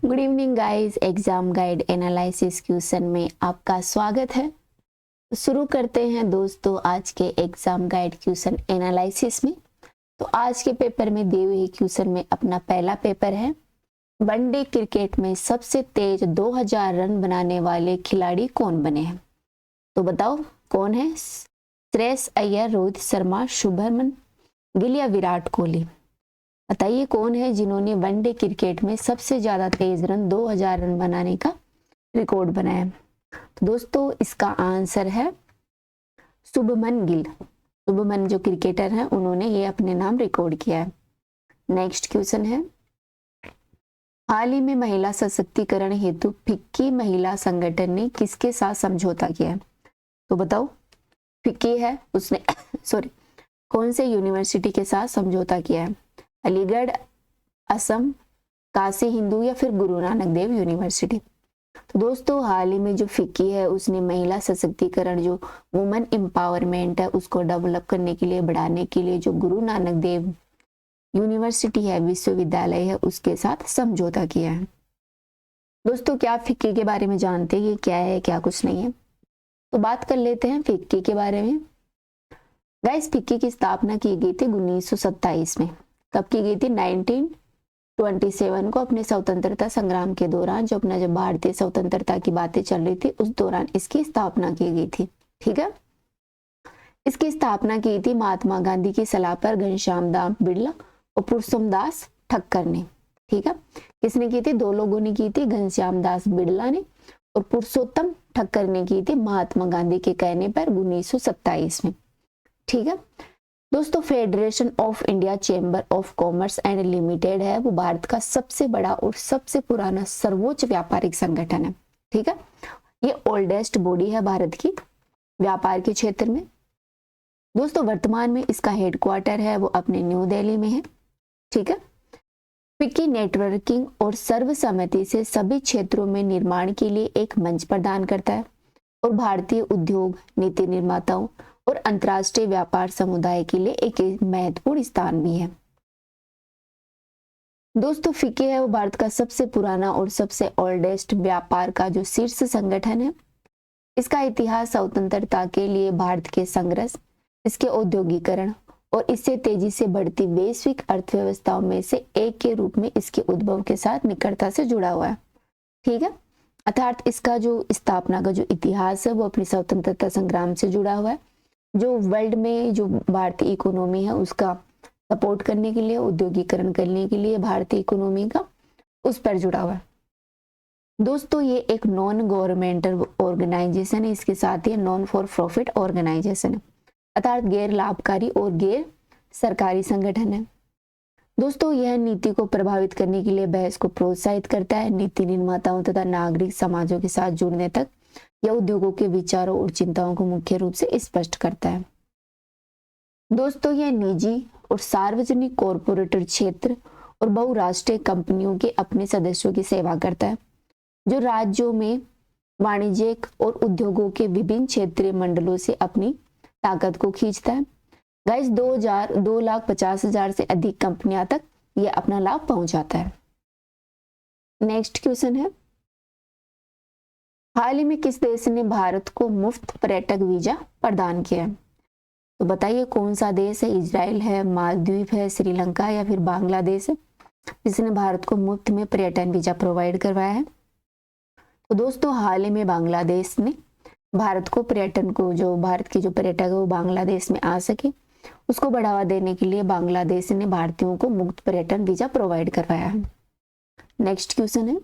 Good evening guys, exam guide analysis question में आपका स्वागत है। तो शुरू करते हैं दोस्तों आज के एग्जाम गाइड क्वेश्चन एनालिसिस में। तो आज के पेपर में दिए हुए क्वेश्चन में अपना पहला पेपर है, वनडे क्रिकेट में सबसे तेज 2000 रन बनाने वाले खिलाड़ी कौन बने हैं। तो बताओ कौन है? श्रेयस अय्यर, रोहित शर्मा, शुभमन गिल या विराट कोहली। बताइए कौन है जिन्होंने वनडे क्रिकेट में सबसे ज्यादा तेज रन 2000 रन बनाने का रिकॉर्ड बनाया। तो दोस्तों इसका आंसर है शुभमन गिल। शुभमन जो क्रिकेटर हैं उन्होंने ये अपने नाम रिकॉर्ड किया है। नेक्स्ट क्वेश्चन है, हाल ही में महिला सशक्तिकरण हेतु फिक्की महिला संगठन ने किसके साथ समझौता किया है। तो बताओ फिक्की है उसने सॉरी कौन से यूनिवर्सिटी के साथ समझौता किया है? अलीगढ़, असम, काशी हिंदू या फिर गुरु नानक देव यूनिवर्सिटी। तो दोस्तों हाल ही में जो फिक्की है उसने महिला सशक्तिकरण जो वुमेन एम्पावरमेंट है उसको डेवलप करने के लिए, बढ़ाने के लिए जो गुरु नानक देव यूनिवर्सिटी है, विश्वविद्यालय है, उसके साथ समझौता किया है। दोस्तों क्या फिक्की के बारे में जानते हैं, ये क्या है क्या कुछ नहीं है? तो बात कर लेते हैं फिक्की के बारे में। गाइस फिक्की की स्थापना की गई थी 1927 में। कब की गई थी? 1927 को, अपने स्वतंत्रता संग्राम के दौरान, जब भारतीय स्वतंत्रता की बातें चल रही थी उस दौरान इसकी स्थापना की गई थी। ठीक है, इसकी स्थापना की थी महात्मा गांधी की सलाह पर घनश्याम दास बिड़ला और पुरुषोत्तम दास ठक्कर ने। ठीक है, किसने की थी? दो लोगों ने की थी, घनश्याम दास बिड़ला ने और पुरुषोत्तम ठक्कर ने की थी महात्मा गांधी के कहने पर 1927 में। ठीक है दोस्तों, federation of India chamber of commerce and limited है, वो भारत का सबसे बड़ा और सबसे पुराना सर्वोच्च व्यापारिक संगठन है। ठीक है, ये ओल्डेस्ट बॉडी है भारत की व्यापार के क्षेत्र में। दोस्तों वर्तमान में इसका हेडक्वार्टर है वो अपने न्यू दिल्ली में है। ठीक है, फिक्की नेटवर्किंग और सर्वसम्मति से सभी क्षेत्रों में निर्माण के लिए एक मंच प्रदान करता है और भारतीय उद्योग, नीति निर्माताओं और अंतर्राष्ट्रीय व्यापार समुदाय के लिए एक महत्वपूर्ण स्थान भी है। दोस्तों फिक्की है वो भारत का सबसे पुराना और सबसे ओल्डेस्ट व्यापार का जो शीर्ष संगठन है। इसका इतिहास स्वतंत्रता के लिए भारत के संघर्ष, इसके औद्योगिकरण और इससे तेजी से बढ़ती वैश्विक अर्थव्यवस्थाओं में से एक के रूप में इसके उद्भव के साथ निकटता से जुड़ा हुआ है। ठीक है, अर्थात इसका जो स्थापना का जो इतिहास है वो अपनी स्वतंत्रता संग्राम से जुड़ा हुआ है, जो वर्ल्ड में जो भारतीय इकोनॉमी है उसका सपोर्ट करने के लिए, औद्योगिकरण करने के लिए भारतीय इकोनॉमी का, उस पर जुड़ा हुआ है। दोस्तों ये एक नॉन गवर्नमेंटल ऑर्गेनाइजेशन है, इसके साथ ही नॉन फॉर प्रॉफिट ऑर्गेनाइजेशन है, अर्थात गैर लाभकारी और गैर सरकारी संगठन है। दोस्तों यह नीति को प्रभावित करने के लिए बहस को प्रोत्साहित करता है, नीति निर्माताओं तथा नागरिक समाजों के साथ जुड़ने तक यह उद्योगों के विचारों और चिंताओं को मुख्य रूप से स्पष्ट करता है। दोस्तों यह निजी और सार्वजनिक कॉरपोरेट क्षेत्र और बहुराष्ट्रीय कंपनियों के अपने सदस्यों की सेवा करता है, जो राज्यों में वाणिज्यिक और उद्योगों के विभिन्न क्षेत्रीय मंडलों से अपनी ताकत को खींचता है। गाइस 2,50,000 से अधिक कंपनियां तक यह अपना लाभ पहुंचाता है। नेक्स्ट क्वेश्चन है, हाल ही में किस देश ने भारत को मुफ्त पर्यटक वीजा प्रदान किया है? तो बताइए कौन सा देश है? इजराइल है, मालदीव है, श्रीलंका या फिर बांग्लादेश है जिसने भारत को मुफ्त में पर्यटन वीजा प्रोवाइड करवाया है? तो दोस्तों हाल ही में बांग्लादेश ने भारत को पर्यटन को, जो भारत के जो पर्यटक है वो बांग्लादेश में आ सके, उसको बढ़ावा देने के लिए बांग्लादेश ने भारतीयों को मुफ्त पर्यटन वीजा प्रोवाइड करवाया है। नेक्स्ट क्वेश्चन है,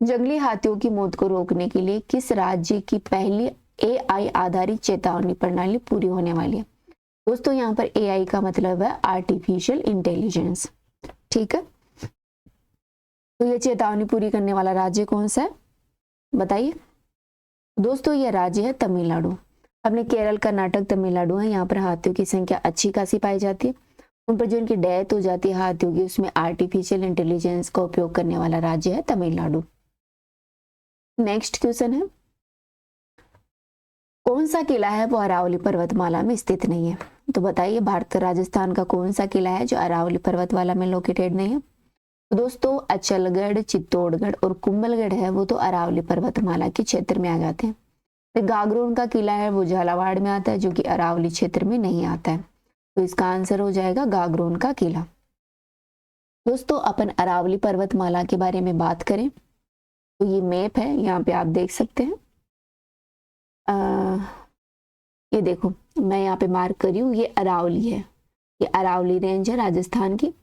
जंगली हाथियों की मौत को रोकने के लिए किस राज्य की पहली AI आधारित चेतावनी प्रणाली पूरी होने वाली है? दोस्तों यहाँ पर AI का मतलब है आर्टिफिशियल इंटेलिजेंस। ठीक है, तो ये चेतावनी पूरी करने वाला राज्य कौन सा है बताइए? दोस्तों ये राज्य है तमिलनाडु। अपने केरल, कर्नाटक, तमिलनाडु है, यहाँ पर हाथियों की संख्या अच्छी खासी पाई जाती है। उन पर जो इनकी डेथ हो जाती है हाथियों की, उसमें आर्टिफिशियल इंटेलिजेंस का उपयोग करने वाला राज्य है तमिलनाडु। नेक्स्ट क्वेश्चन है, कौन सा किला है वो अरावली पर्वतमाला में स्थित नहीं है? तो बताइए भारत का राजस्थान का कौन सा किला है जो अरावली पर्वतमाला में लोकेटेड नहीं है? तो दोस्तों अचलगढ़, चित्तौड़गढ़ और कुंभलगढ़ है वो तो अरावली पर्वतमाला के क्षेत्र में आ जाते हैं। फिर गागरोन का किला है वो झालावाड़ में आता है, जो कि अरावली क्षेत्र में नहीं आता है। तो इसका आंसर हो जाएगा गागरोन का किला। दोस्तों अपन अरावली पर्वतमाला के बारे में बात करें तो ये मैप है, यहाँ पे आप देख सकते हैं। ये देखो मैं यहाँ पे मार्क करी हूँ, ये अरावली है, ये अरावली रेंज है राजस्थान की।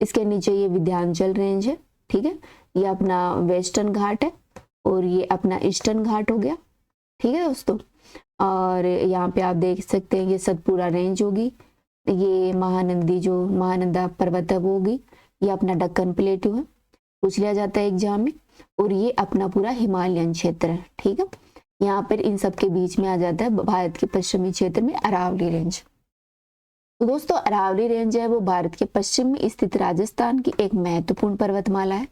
इसके नीचे ये विंध्याचल रेंज है, ठीक है। ये अपना वेस्टर्न घाट है और ये अपना ईस्टर्न घाट हो गया, ठीक है दोस्तों। और यहाँ पे आप देख सकते हैं ये सतपुरा रेंज होगी, ये महानंदी जो महानंदा पर्वत है वो होगी, ये अपना दक्कन प्लेटू है, पूछ लिया जाता है एग्जाम में। और ये अपना पूरा हिमालयन क्षेत्र है, ठीक है। यहाँ पर इन सब के बीच में आ जाता है भारत के पश्चिमी क्षेत्र में अरावली रेंज। तो दोस्तों अरावली रेंज है वो भारत के पश्चिम में स्थित राजस्थान की एक महत्वपूर्ण पर्वतमाला है।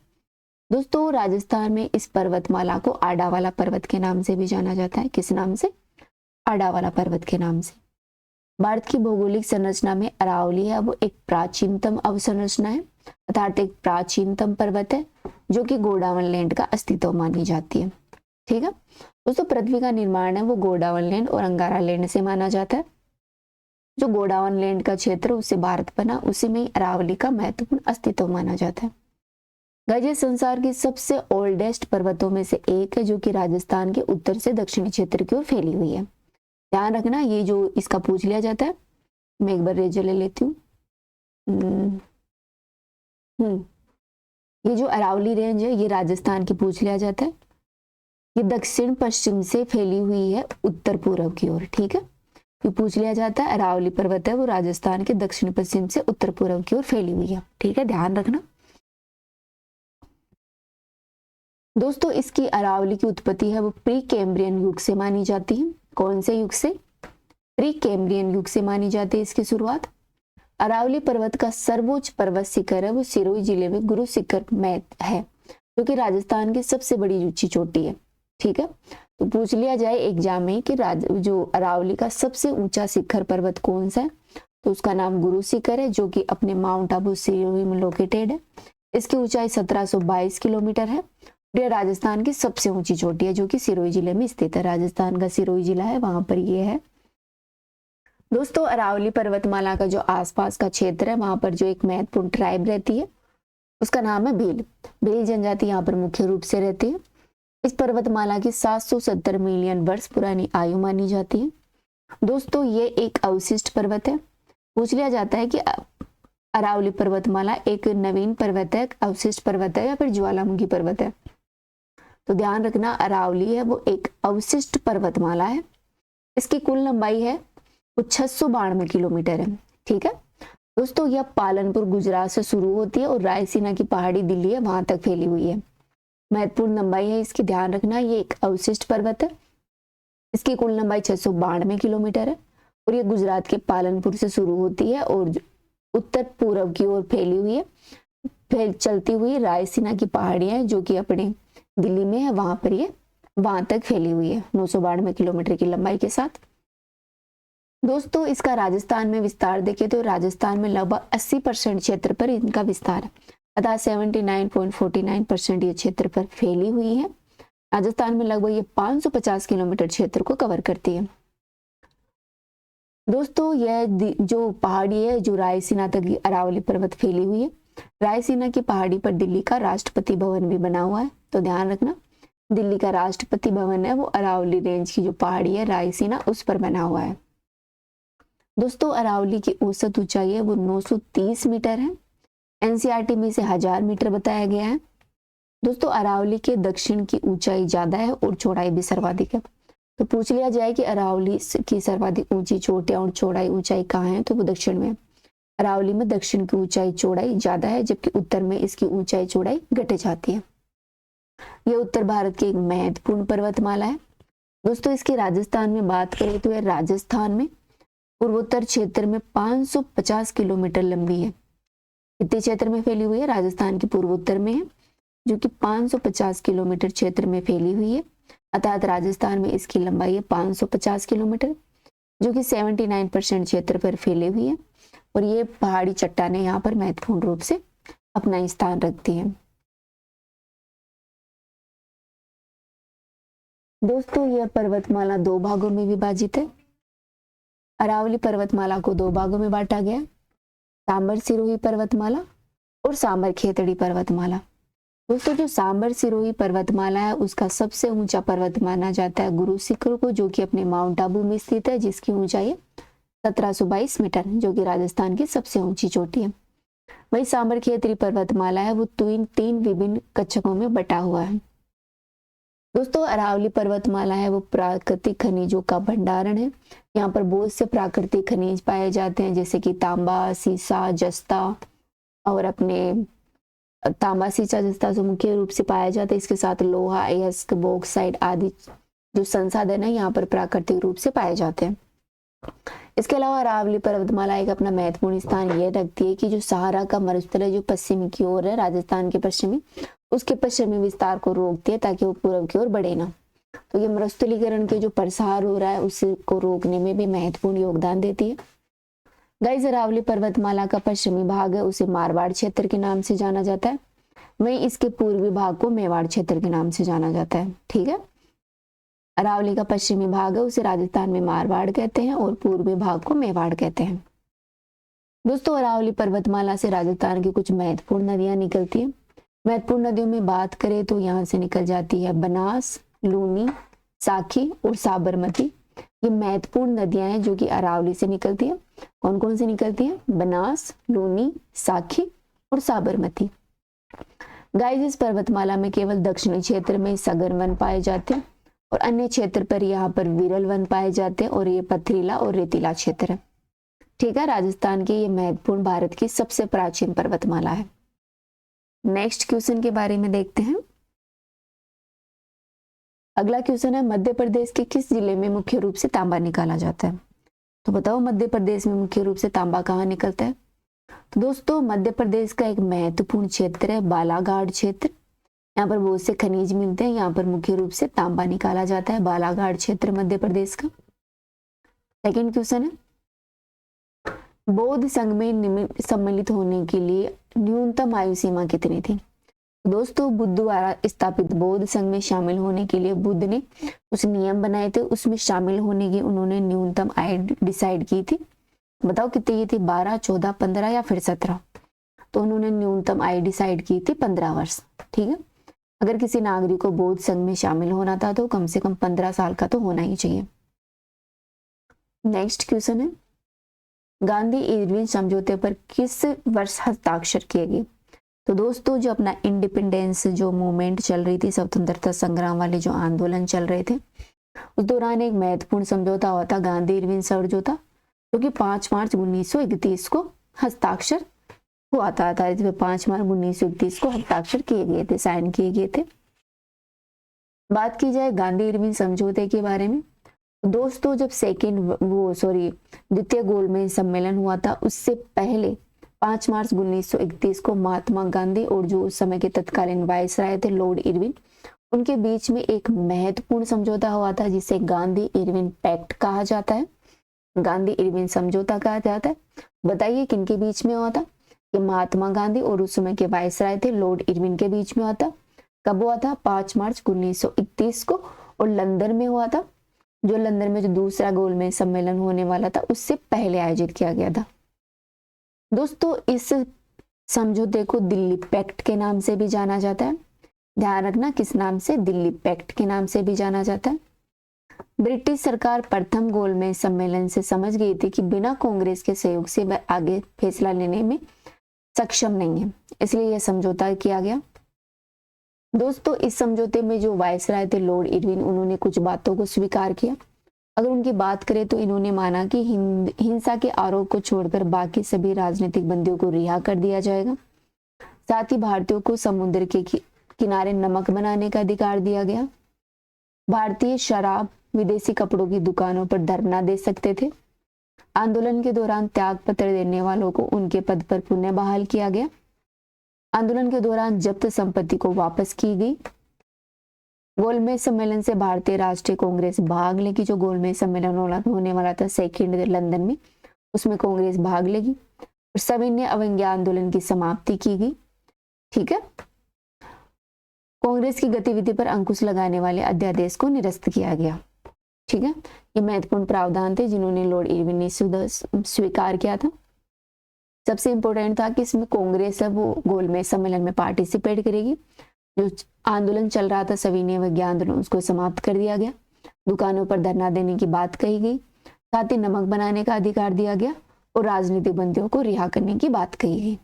दोस्तों राजस्थान में इस पर्वतमाला को आडावाला पर्वत के नाम से भी जाना जाता है। किस नाम से? आडावाला पर्वत के नाम से। भारत की भौगोलिक संरचना में अरावली है वो एक प्राचीनतम अवसंरचना है, अर्थात एक प्राचीनतम पर्वत है जो कि गोंडवाना लैंड का अस्तित्व मानी जाती है, ठीक है दोस्तों। पृथ्वी का निर्माण है वो गोंडवाना लैंड और अंगारा लैंड से माना जाता है। जो गोंडवाना लैंड का क्षेत्र उससे भारत बना, उसी में ही अरावली का महत्वपूर्ण अस्तित्व माना जाता है। गाइस ये संसार की सबसे ओल्डेस्ट पर्वतों में से एक है, जो कि राजस्थान के उत्तर से दक्षिणी क्षेत्र की ओर फैली हुई है। ध्यान रखना ये जो इसका पूछ लिया जाता है, मैं एक बार रेजर ले लेती हूँ। ये जो अरावली रेंज है ये राजस्थान की पूछ लिया जाता है। ये दक्षिण पश्चिम से फैली हुई है उत्तर पूर्व की ओर, ठीक है। ये पूछ लिया जाता है अरावली पर्वत है वो राजस्थान के दक्षिण पश्चिम से उत्तर पूर्व की ओर फैली हुई है, ठीक है, ध्यान रखना। दोस्तों इसकी अरावली की उत्पत्ति है वो प्री कैम्ब्रियन युग से मानी जाती है। कौन से युग से? प्री कैम्ब्रियन युग से मानी जाती है इसकी शुरुआत। अरावली पर्वत का सर्वोच्च पर्वत शिखर है वो सिरोही जिले में गुरु शिखर में है, जो कि राजस्थान की सबसे बड़ी ऊंची चोटी है, ठीक है। तो पूछ लिया जाए एग्जाम में कि जो अरावली का सबसे ऊंचा शिखर पर्वत कौन सा है, तो उसका नाम गुरु शिखर है, जो कि अपने माउंट आबू सिरोही में लोकेटेड है। इसकी ऊंचाई 1722 किलोमीटर है। यह राजस्थान की सबसे ऊंची चोटी है, जो कि सिरोही जिले में स्थित है। राजस्थान का सिरोही जिला है, वहां पर ये है। दोस्तों अरावली पर्वतमाला का जो आसपास का क्षेत्र है वहां पर जो एक महत्वपूर्ण ट्राइब रहती है उसका नाम है भील। भील जनजाति यहाँ पर मुख्य रूप से रहती है। इस पर्वतमाला की 770 मिलियन वर्ष पुरानी आयु मानी जाती है। दोस्तों ये एक अवशिष्ट पर्वत है। पूछ लिया जाता है कि अरावली पर्वतमाला एक नवीन पर्वत है, अवशिष्ट पर्वत है या फिर ज्वालामुखी पर्वत है? तो ध्यान रखना अरावली है वो एक अवशिष्ट पर्वतमाला है। इसकी कुल लंबाई है वो 692 किलोमीटर है, ठीक है दोस्तों। यह पालनपुर गुजरात से शुरू होती है और रायसीना की पहाड़ी दिल्ली है वहां तक फैली हुई है। महत्वपूर्ण लंबाई है इसकी, ध्यान रखना ये एक अवशिष्ट पर्वत है। इसकी कुल लंबाई 692 किलोमीटर है और ये गुजरात के पालनपुर से शुरू होती है और उत्तर पूर्व की ओर फैली हुई है। फिर चलती हुई रायसीना की पहाड़ियां हैं जो कि अपने दिल्ली में है, वहां पर ये वहां तक फैली हुई है 992 किलोमीटर की लंबाई के साथ। दोस्तों इसका राजस्थान में विस्तार देखें तो राजस्थान में लगभग 80% क्षेत्र पर इनका विस्तार है, अर्थात 79.49% ये क्षेत्र पर फैली हुई है। राजस्थान में लगभग ये 550 किलोमीटर क्षेत्र को कवर करती है। दोस्तों यह जो पहाड़ी है जो रायसीना तक अरावली पर्वत फैली हुई है। रायसीना की पहाड़ी पर दिल्ली का राष्ट्रपति भवन भी बना हुआ है, तो ध्यान रखना दिल्ली का राष्ट्रपति भवन है वो अरावली रेंज की जो पहाड़ी है रायसीना उस पर बना हुआ है। दोस्तों अरावली की औसत ऊंचाई है वो 930 मीटर है। एनसीईआरटी में से 1000 मीटर बताया गया है। दोस्तों अरावली के दक्षिण की ऊंचाई ज्यादा है और चौड़ाई भी सर्वाधिक है। तो पूछ लिया जाए कि अरावली की सर्वाधिक ऊंची चोटियां और चौड़ाई ऊंचाई कहाँ है, तो वो दक्षिण में। अरावली में दक्षिण की ऊंचाई चौड़ाई ज्यादा है जबकि उत्तर में इसकी ऊंचाई चौड़ाई घट जाती है। यह उत्तर भारत की एक महत्वपूर्ण पर्वतमाला है। दोस्तों इसकी राजस्थान में बात करें तो यह राजस्थान में पूर्वोत्तर क्षेत्र में 550 किलोमीटर लंबी है। कितने क्षेत्र में फैली हुई है? राजस्थान के पूर्वोत्तर में है जो कि 550 किलोमीटर क्षेत्र में फैली हुई है, अर्थात राजस्थान में इसकी लंबाई है 550 किलोमीटर जो कि 79% क्षेत्र पर फैली हुई है। और ये पहाड़ी चट्टानें यहाँ पर महत्वपूर्ण रूप से अपना स्थान रखती है। दोस्तों यह पर्वतमाला 2 भागों में विभाजित है। अरावली पर्वतमाला को 2 भागों में बांटा गया, सांबर सिरोही पर्वतमाला और सांबर खेतड़ी पर्वतमाला। दोस्तों जो सांबर सिरोही पर्वतमाला है उसका सबसे ऊंचा पर्वत माना जाता है गुरु शिखर को, जो कि अपने माउंट आबू में स्थित है, जिसकी ऊंचाई 1722 मीटर, जो कि राजस्थान की सबसे ऊंची चोटी है। वही सांबर खेतड़ी पर्वतमाला है वो तीन विभिन्न कच्छकों में बटा हुआ है। दोस्तों अरावली पर्वतमाला है वो प्राकृतिक खनिजों का भंडारण है। यहाँ पर बहुत से प्राकृतिक खनिज पाए जाते हैं, जैसे कि तांबा, सीसा, जस्ता, और अपने तांबा, सीसा, जस्ता जो मुख्य रूप से पाया जाता है। इसके साथ लोहा, अयस्क, बॉक्साइट आदि जो संसाधन है यहाँ पर प्राकृतिक रूप से पाए जाते हैं। इसके अलावा अरावली पर्वतमाला एक अपना महत्वपूर्ण स्थान ये रखती है कि जो सहारा का मरुस्थल है जो पश्चिमी की ओर है, राजस्थान के पश्चिमी, उसके पश्चिमी विस्तार को रोकती है ताकि वो पूर्व की ओर बढ़े ना। तो ये मरुस्थलीकरण के जो प्रसार हो रहा है उसको रोकने में भी महत्वपूर्ण योगदान देती है। गाइस अरावली पर्वतमाला का पश्चिमी भाग है उसे मारवाड़ क्षेत्र के नाम से जाना जाता है, वहीं इसके पूर्वी भाग को मेवाड़ क्षेत्र के नाम से जाना जाता है। ठीक है, अरावली का पश्चिमी भाग है उसे राजस्थान में मारवाड़ कहते हैं और पूर्वी भाग को मेवाड़ कहते हैं। दोस्तों अरावली पर्वतमाला से राजस्थान की कुछ महत्वपूर्ण नदियां निकलती है। महत्वपूर्ण नदियों में बात करें तो यहाँ से निकल जाती है बनास, लूनी, साखी और साबरमती। ये महत्वपूर्ण नदियां हैं जो कि अरावली से निकलती है। कौन कौन से निकलती है? बनास, लूनी, साखी और साबरमती। गाइस इस पर्वतमाला में केवल दक्षिणी क्षेत्र में सघन वन पाए जाते हैं और अन्य क्षेत्र पर यहाँ पर विरल वन पाए जाते हैं और ये पथरीला और रेतीला क्षेत्र है। ठीक है, राजस्थान की ये महत्वपूर्ण भारत की सबसे प्राचीन पर्वतमाला है। नेक्स्ट क्वेश्चन के बारे में देखते हैं। अगला क्वेश्चन है मध्य प्रदेश के किस जिले में मुख्य रूप से तांबा निकाला जाता है? तो बताओ मध्य प्रदेश में मुख्य रूप से तांबा कहाँ निकलता है? तो दोस्तों मध्य प्रदेश का एक महत्वपूर्ण क्षेत्र है बालाघाट क्षेत्र। यहाँ पर बहुत से खनिज मिलते हैं, यहाँ पर मुख्य रूप से तांबा निकाला जाता है, बालाघाट क्षेत्र मध्य प्रदेश का। सेकंड क्वेश्चन है बौद्ध संघ में सम्मिलित होने के लिए न्यूनतम आयु सीमा कितनी थी? दोस्तों बुद्ध द्वारा स्थापित बौद्ध संघ में शामिल होने के लिए बुद्ध ने कुछ नियम बनाए थे, उसमें शामिल होने की उन्होंने न्यूनतम आयु डिसाइड की थी। बताओ कितनी थी? 12, 14, 15 या फिर 17? तो उन्होंने न्यूनतम आयु डिसाइड की थी 15 वर्ष। ठीक है, अगर किसी नागरिक को बौद्ध संघ में शामिल होना था तो कम से कम 15 साल का तो होना ही चाहिए। नेक्स्ट क्वेश्चन है गांधी इरविन समझौते पर किस वर्ष हस्ताक्षर किए गए? तो दोस्तों जो अपना इंडिपेंडेंस जो मूवमेंट चल रही थी, स्वतंत्रता संग्राम वाले जो आंदोलन चल रहे थे, उस दौरान एक महत्वपूर्ण समझौता हुआ था गांधी इरविन समझौता, जो कि 5 मार्च 1931 को हस्ताक्षर हुआ था। इसमें 5 मार्च 1931 को हस्ताक्षर किए गए थे, साइन किए गए थे। बात की जाए गांधी इरविन समझौते के बारे में, दोस्तों जब द्वितीय गोलमेज सम्मेलन हुआ था उससे पहले 5 मार्च 1931 को महात्मा गांधी और जो उस समय के तत्कालीन वायसराय थे लॉर्ड इरविन, उनके बीच में एक महत्वपूर्ण समझौता हुआ था जिसे गांधी इरविन पैक्ट कहा जाता है, गांधी इरविन समझौता कहा जाता है। बताइए किनके बीच में हुआ था? कि महात्मा गांधी और उस समय के वायसराय थे लॉर्ड इरविन के बीच में हुआ था। कब हुआ था? 5 मार्च 1931 को, और लंदन में हुआ था। जो लंदन में जो दूसरा गोलमेज सम्मेलन होने वाला था उससे पहले आयोजित किया गया था। दोस्तों इस समझौते को दिल्ली पैक्ट के नाम से भी जाना जाता है। ध्यान रखना किस नाम से? दिल्ली पैक्ट के नाम से भी जाना जाता है। ब्रिटिश सरकार प्रथम गोलमेज सम्मेलन से समझ गई थी कि बिना कांग्रेस के सहयोग से वह आगे फैसला लेने में सक्षम नहीं है, इसलिए यह समझौता किया गया। दोस्तों इस समझौते में जो वायसराय थे लॉर्ड इरविन, उन्होंने कुछ बातों को स्वीकार किया। अगर उनकी बात करें तो इन्होंने माना कि हिंसा के आरोप को छोड़कर बाकी सभी राजनीतिक बंदियों को रिहा कर दिया जाएगा। साथ ही भारतीयों को समुद्र के किनारे नमक बनाने का अधिकार दिया गया। भारतीय शराब, विदेशी कपड़ों की दुकानों पर धरना दे सकते थे। आंदोलन के दौरान त्याग पत्र देने वालों को उनके पद पर पुनः बहाल किया गया। आंदोलन के दौरान जब्त संपत्ति को वापस की गई। गोलमेज सम्मेलन से भारतीय राष्ट्रीय कांग्रेस भाग लेगी। जो गोलमेज सम्मेलन होने वाला था सेकेंड लंदन में, उसमें कांग्रेस भाग लेगी और सविनय अवज्ञा आंदोलन की समाप्ति की गई। ठीक है। कांग्रेस की गतिविधि पर अंकुश लगाने वाले अध्यादेश को निरस्त किया गया। ठीक है, ये महत्वपूर्ण प्रावधान थे जिन्होंने लॉर्ड इरविन ने स्वीकार किया था। सबसे इंपॉर्टेंट था कि इसमें कांग्रेस है वो गोलमेज सम्मेलन में पार्टिसिपेट करेगी। जो आंदोलन चल रहा था सविनय अवज्ञा आंदोलन, उसको समाप्त कर दिया गया। दुकानों पर धरना देने की बात कही गई, साथ ही नमक बनाने का अधिकार दिया गया और राजनीतिक बंदियों को रिहा करने की बात कही गई।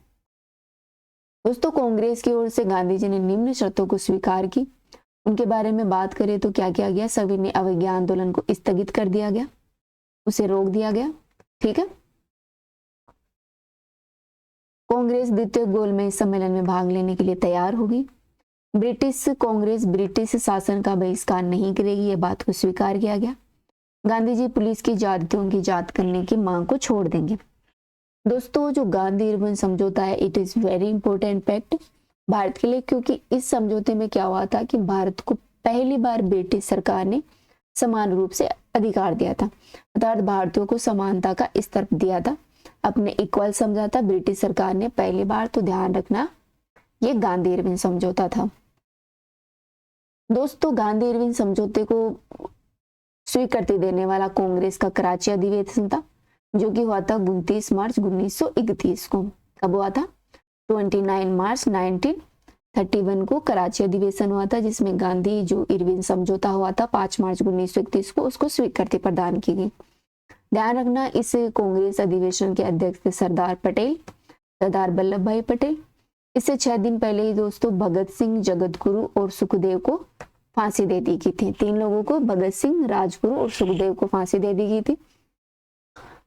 दोस्तों, कांग्रेस की ओर से गांधी जी ने निम्न शर्तों को स्वीकार की। उनके बारे में बात करें तो क्या किया गया? सविनय अवज्ञा आंदोलन को स्थगित कर दिया गया, उसे रोक दिया गया। ठीक है, कांग्रेस द्वितीय गोलमेज सम्मेलन में भाग लेने के लिए तैयार होगी। ब्रिटिश कांग्रेस ब्रिटिश शासन का बहिष्कार नहीं करेगी, यह बात को स्वीकार किया गया। गांधी जी पुलिस की ज्यादतियों की जांच करने की मांग को छोड़ देंगे। दोस्तों, जो गांधी इरविन समझौता है, it is very important fact Bharat के लिए, क्योंकि इस समझौते में क्या हुआ था कि भारत को पहली बार ब्रिटिश सरकार ने समान रूप से अधिकार दिया था, अर्थात भारतीयों को समानता का स्तर दिया था, अपने इक्वल समझा था ब्रिटिश सरकार ने पहली बार। तो ध्यान रखना, ये गांधी इरविन समझौता था। दोस्तों, गांधी इरविन समझौते को स्वीकृति देने वाला कांग्रेस का कराची अधिवेशन था, जो कि हुआ था 29 मार्च 1931 को। कब हुआ था? 29 मार्च 1931 को कराची अधिवेशन हुआ था, जिसमें गांधी जो इरविन समझौता हुआ था 5 मार्च 1931 को, उसको स्वीकृति प्रदान की गई। ध्यान रखना, इस कांग्रेस अधिवेशन के अध्यक्ष थे सरदार पटेल, सरदार वल्लभ भाई पटेल। इससे 6 दिन पहले ही दोस्तों भगत सिंह, जगत गुरु और सुखदेव को फांसी दे दी गई थी। 3 लोगों को, भगत सिंह, राजगुरु और सुखदेव को फांसी दे दी गई थी।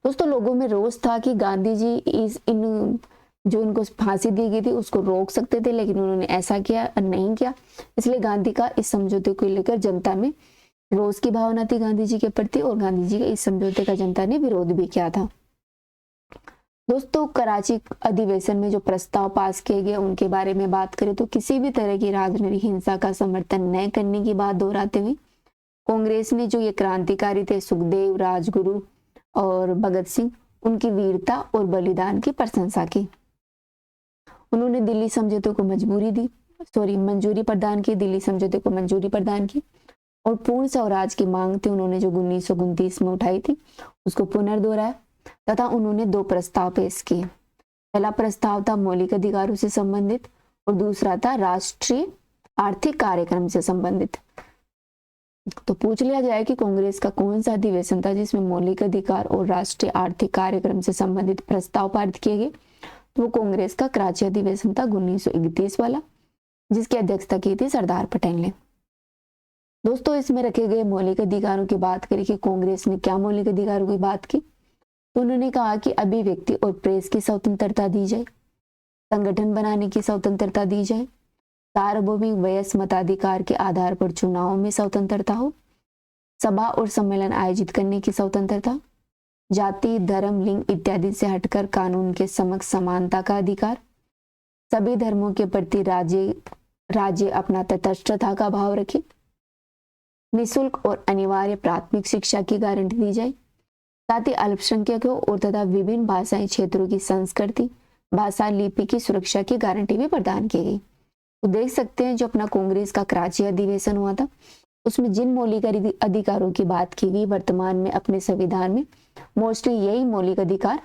दोस्तों, लोगों में रोष था कि गांधी जी जो इनको फांसी दी गई थी उसको रोक सकते थे, लेकिन उन्होंने ऐसा किया नहीं किया। इसलिए गांधी का इस समझौते को लेकर जनता में रोष की भावना थी गांधी जी के प्रति, और गांधी जी के इस समझौते का जनता ने विरोध भी किया था। दोस्तों, कराची अधिवेशन में जो प्रस्ताव पास किए गए उनके बारे में बात करें तो किसी भी तरह की राजनीतिक हिंसा का समर्थन न करने की बात दोहराते हुए कांग्रेस ने जो ये क्रांतिकारी थे सुखदेव, राजगुरु और भगत सिंह, उनकी वीरता और बलिदान की प्रशंसा की। उन्होंने दिल्ली समझौते को मंजूरी प्रदान की, दिल्ली समझौते को मंजूरी प्रदान की और पूर्ण स्वराज की मांग थी उन्होंने जो 1929 में उठाई थी, उसको पुनर्दोहराया तथा उन्होंने 2 प्रस्ताव पेश किए। पहला प्रस्ताव था मौलिक अधिकारों से संबंधित और दूसरा था राष्ट्रीय आर्थिक कार्यक्रम से संबंधित। तो पूछ लिया जाए कि कांग्रेस का कौन सा अधिवेशन था जिसमें मौलिक अधिकार और राष्ट्रीय आर्थिक कार्यक्रम से संबंधित प्रस्ताव पारित किए गए, तो वो कांग्रेस का कराची अधिवेशन था 1931 वाला, जिसकी अध्यक्षता की थी सरदार पटेल ने। दोस्तों, इसमें रखे गए मौलिक अधिकारों की बात करें कि कांग्रेस ने क्या मौलिक अधिकारों की बात की, तो उन्होंने कहा कि अभिव्यक्ति और प्रेस की स्वतंत्रता दी जाए, संगठन बनाने की स्वतंत्रता दी जाए, सार्वभौमिक वयस्क मताधिकार के आधार पर चुनाव में स्वतंत्रता हो, सभा और सम्मेलन आयोजित करने की स्वतंत्रता, जाति, धर्म, लिंग इत्यादि से हटकर कानून के समक्ष समानता का अधिकार, सभी धर्मों के प्रति राज्य अपना तटस्थता का भाव रखे, निःशुल्क और अनिवार्य प्राथमिक शिक्षा की गारंटी दी जाए, साथ ही अल्पसंख्यकों और तथा विभिन्न भाषाई क्षेत्रों की संस्कृति, भाषा, लिपि की सुरक्षा की गारंटी भी प्रदान की गई। तो देख सकते हैं जो अपना कांग्रेस का कराची अधिवेशन हुआ था उसमें जिन मौलिक अधिकारों की बात की गई, वर्तमान में अपने संविधान में मोस्टली यही मौलिक अधिकार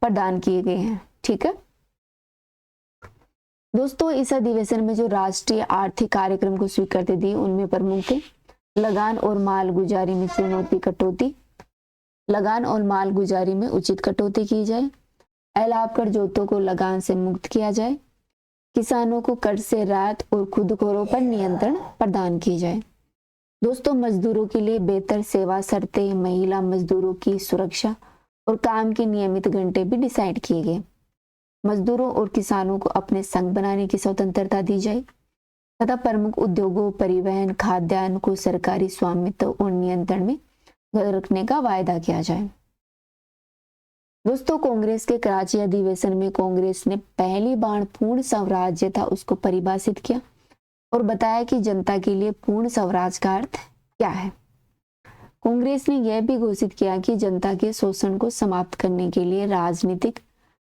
प्रदान किए गए हैं। ठीक है दोस्तों, इस अधिवेशन में जो राष्ट्रीय आर्थिक कार्यक्रम को स्वीकृति दी उनमें प्रमुख थे लगान और माल गुजारी में चुनौती कटौती, लगान और माल गुजारी में उचित कटौती की जाए, अलाव कर जोतों को लगान से मुक्त किया जाए, किसानों को कर से राहत और खुदखोरों पर नियंत्रण प्रदान की जाए। दोस्तों, मजदूरों के लिए बेहतर सेवा शर्तें, महिला मजदूरों की सुरक्षा और काम के नियमित घंटे भी डिसाइड किए गए। मजदूरों और किसानों को अपने संघ बनाने की स्वतंत्रता दी जाए तथा प्रमुख उद्योगों, परिवहन, खाद्यान्न को सरकारी स्वामित्व और नियंत्रण में रखने का वायदा किया जाए। दोस्तों, कांग्रेस के कराची अधिवेशन में कांग्रेस ने पहली बार पूर्ण स्वराज्य था उसको परिभाषित किया और बताया कि जनता के लिए पूर्ण स्वराज का अर्थ क्या है। कांग्रेस ने यह भी घोषित किया कि जनता के शोषण को समाप्त करने के लिए राजनीतिक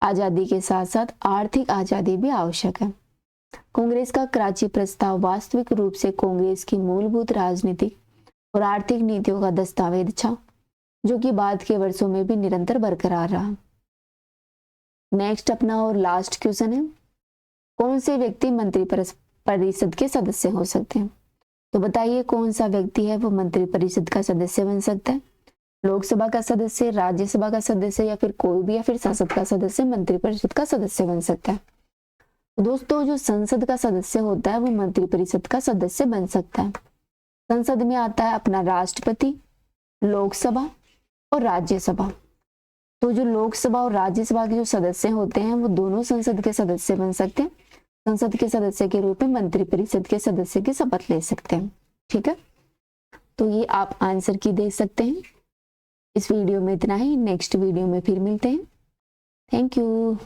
आजादी के साथ साथ आर्थिक आजादी भी आवश्यक है। कांग्रेस का कराची प्रस्ताव वास्तविक रूप से कांग्रेस की मूलभूत राजनीतिक और आर्थिक नीतियों का दस्तावेज था, जो कि बाद के वर्षों में भी निरंतर बरकरार रहा। नेक्स्ट अपना और लास्ट क्वेश्चन है, कौन से व्यक्ति मंत्री परिषद के सदस्य हो सकते हैं? तो बताइए कौन सा व्यक्ति है वो मंत्री परिषद का सदस्य बन सकता है? लोकसभा का सदस्य, राज्यसभा का सदस्य, या फिर कोई भी, या फिर संसद का सदस्य मंत्री परिषद का सदस्य बन सकता है। दोस्तों, जो संसद का सदस्य होता है वो मंत्री परिषद का सदस्य बन सकता है। संसद में आता है अपना राष्ट्रपति, लोकसभा और राज्यसभा। तो जो लोकसभा और राज्यसभा के जो सदस्य होते हैं वो दोनों संसद के सदस्य बन सकते हैं। संसद के सदस्य के रूप में मंत्री परिषद के सदस्य की शपथ ले सकते हैं। ठीक है, तो ये आप आंसर की दे सकते हैं। इस वीडियो में इतना ही, नेक्स्ट वीडियो में फिर मिलते हैं। Thank you.